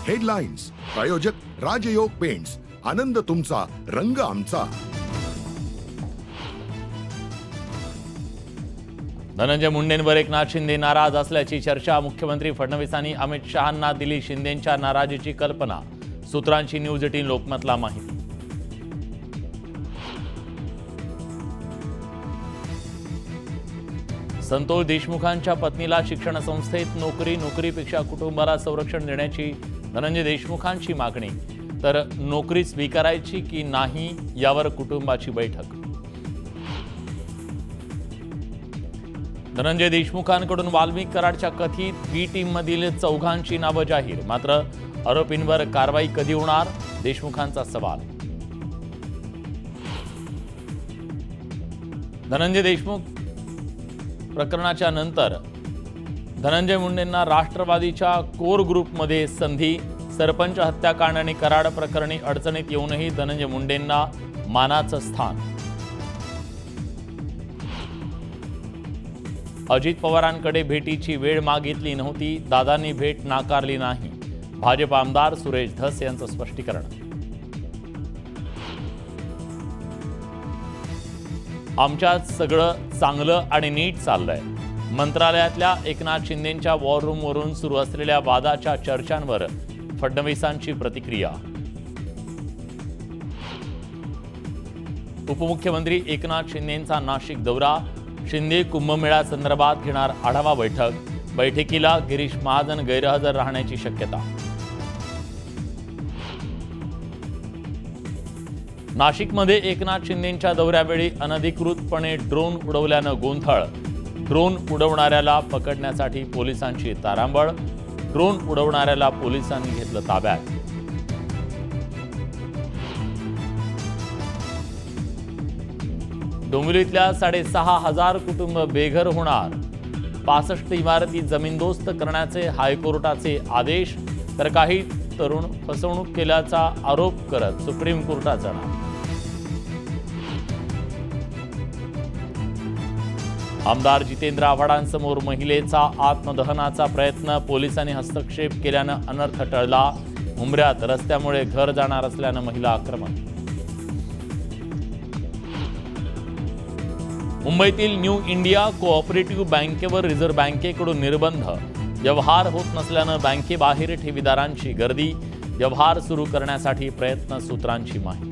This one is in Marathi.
हेडलाईन्स प्रायोजक राजयोग पेंट्स, आनंद तुमचा, रंग आमचा. धनंजय मुंडेंवर एकनाथ शिंदे नाराज असल्याची चर्चा. मुख्यमंत्री फडणवीसांनी अमित शहांना दिली शिंदेंच्या नाराजीची कल्पना. सूत्रांची न्यूज 18 लोकमतला माहिती. संतोष देशमुखांच्या पत्नीला शिक्षण संस्थेत नोकरीपेक्षा कुटुंबाला संरक्षण देण्याची धनंजय देशमुखांची मागणी. तर नोकरी स्वीकारायची की नाही यावर कुटुंबाची बैठक. धनंजय देशमुखांकडून वाल्मिक कराडच्या कथित बी टीममधील 4 नावं जाहीर. मात्र आरोपींवर कारवाई कधी होणार, देशमुखांचा सवाल. धनंजय देशमुख प्रकरणाच्या नंतर धनंजय मुंडेंना राष्ट्रवादीच्या कोर ग्रुपमध्ये संधी. सरपंच हत्याकांड आणि कराड प्रकरणी अडचणीत येऊनही धनंजय मुंडेंना मानाचं स्थान. अजित पवारांकडे भेटीची वेळ मागितली नव्हती, दादांनी भेट नाकारली नाही. भाजप आमदार सुरेश धस यांचं स्पष्टीकरण. आमच्यात सगळं चांगलं आणि नीट चाललंय. मंत्रालयातल्या एकनाथ शिंदेंच्या वॉर रूमवरून सुरू असलेल्या वादाच्या चर्चांवर फडणवीसांची प्रतिक्रिया. उपमुख्यमंत्री एकनाथ शिंदेंचा नाशिक दौरा. शिंदे कुंभमेळा संदर्भात घेणार आढावा बैठक. बैठकीला गिरीश महाजन गैरहजर राहण्याची शक्यता. नाशिकमध्ये एकनाथ शिंदेंच्या दौऱ्यावेळी अनधिकृतपणे ड्रोन उडवल्यानं गोंधळ. ड्रोन उडवणाऱ्याला पकडण्यासाठी पोलिसांची तारांबळ. ड्रोन उडवणाऱ्याला पोलिसांनी घेतलं ताब्यात. डोंबिवलीतल्या 6,500 कुटुंब बेघर होणार. 65 इमारती जमीनदोस्त करण्याचे हायकोर्टाचे आदेश. तर काही तरुण फसवणूक केल्याचा आरोप करत सुप्रीम कोर्टात जाणार. आमदार जितेंद्र आव्हाडांसमोर महिलेचा आत्मदहनाचा प्रयत्न. पोलिसांनी हस्तक्षेप केल्यानं अनर्थ टळला. मुंबऱ्यात रस्त्यामुळे घर जाणार असल्यानं महिला आक्रमक. मुंबईतील न्यू इंडिया कोऑपरेटिव्ह बँकेवर रिझर्व्ह बँकेकडून निर्बंध. व्यवहार होत नसल्यानं बँकेबाहेर ठेवीदारांची गर्दी. व्यवहार सुरू करण्यासाठी प्रयत्न, सूत्रांची माहिती.